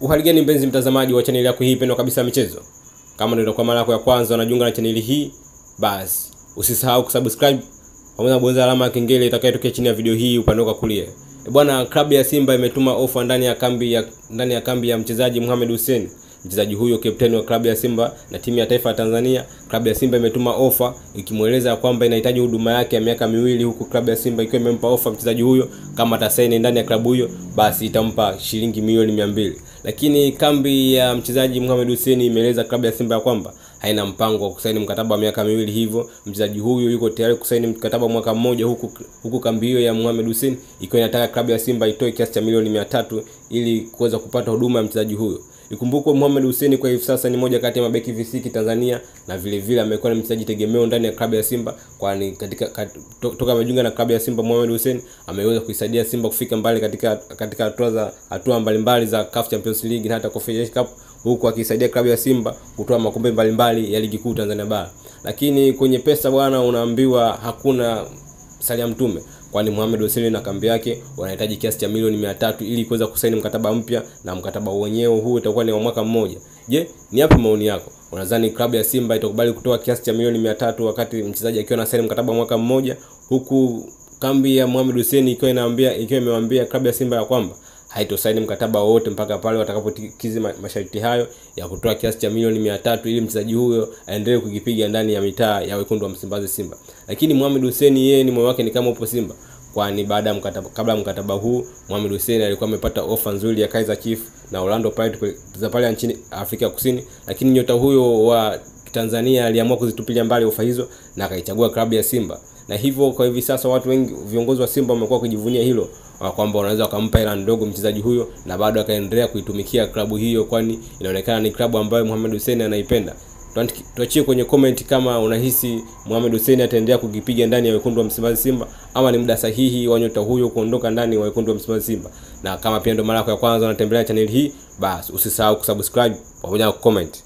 Uhali gani mpenzi mtazamaji wa channel yako hii pendwa kabisa michezo. Kama ndio kwa mara yako ya kwanza unajiunga na channel hii, basi usisahau kusubscribe pamoja na kubonyeza alama ya kengele itakayotokea chini ya video hii upande wa kulia. Bwana, klabu ya Simba imetuma ofa ndani ya kambi ya mchezaji Mohamed Hussein. Mchezaji huyo captain wa klabu ya Simba na timu ya taifa ya Tanzania. Klabu ya Simba imetuma ofa ikimueleza kwamba inahitaji huduma yake ya miaka 2, huku klabu ya Simba ikiwa imempa ofa mchezaji huyo kama atasaini ndani ya klabu hiyo basi itampa shilingi milioni 200. Lakini kambi ya mchezaji Mohamed Hussein imeeleza klabu ya Simba kwamba haina mpango wa kusaini mkataba wa miaka 2, hivyo mchezaji huyo yuko tayari kusaini mkataba wa mwaka mmoja, huku kambi hiyo ya Mohamed Hussein ikiwa inataka klabu ya Simba itoe kiasi cha milioni 300 ili kuweza kupata huduma ya mchezaji huyo. Ikumbukwe Mohamed Hussein kwa hivi sasa ni moja kati ya mabeki visiki Tanzania, na vile vile amekuwa ni mchezaji tegemeo ndani ya klabu ya Simba, kwani toka amejiunga na klabu ya Simba Mohamed Hussein ameweza kuisaidia Simba kufika mbali katika hatua mbalimbali za CAF Champions League na hata Confederation Cup, huku akisaidia klabu ya Simba kutoa makombe mbalimbali ya ligi kuu Tanzania bara. Lakini kwenye pesa bwana, unaambiwa hakuna salia mtume, kwani Mohamed Hussein na kambi yake wanahitaji kiasi cha milioni 300 ili kuweza kusaini mkataba mpya, na mkataba wenyewe huu utakuwa ni wa mwaka mmoja. Je, ni yapi maoni yako? Unadhani klabu ya Simba itakubali kutoa kiasi cha milioni 300 wakati mchezaji akiwa na saini mkataba wa mwaka mmoja, huku kambi ya Mohamed Hussein ikiwa imemwambia klabu ya Simba ya kwamba haitosaini mkataba wowote mpaka pale watakapokizi masharti hayo ya kutoa kiasi cha milioni 300 ili mchezaji huyo aendelee kukipiga ndani ya mitaa ya wekundu wa Msimbazi Simba. Lakini Mohamed Hussein yeye ni moyo wake ni kama upo Simba, kwani kabla ya mkataba huu Mohamed Hussein alikuwa amepata ofa nzuri ya Kaizer Chiefs na Orlando Pirates za pale nchini Afrika Kusini, lakini nyota huyo wa Tanzania aliamua kuzitupilia mbali ofa hizo na akaichagua klabu ya Simba. Na hivyo kwa hivi sasa watu wengi, viongozi wa Simba wamekuwa kujivunia hilo, kwamba wanaweza kumpa hela ndogo mchezaji huyo na bado akaendelea kuitumikia klabu hiyo, kwani inaonekana ni klabu ambayo Mohamed Hussein anaipenda. Tuachie kwenye comment kama unahisi Mohamed Hussein ataendelea kukipiga ndani ya wekundu wa Msimbazi Simba, ama ni muda sahihi wa nyota huyo kuondoka ndani ya wekundu wa Msimbazi Simba. Na kama pia ndo mara yako ya kwanza unatembelea channel hii, basi usisahau kusubscribe pamoja na comment.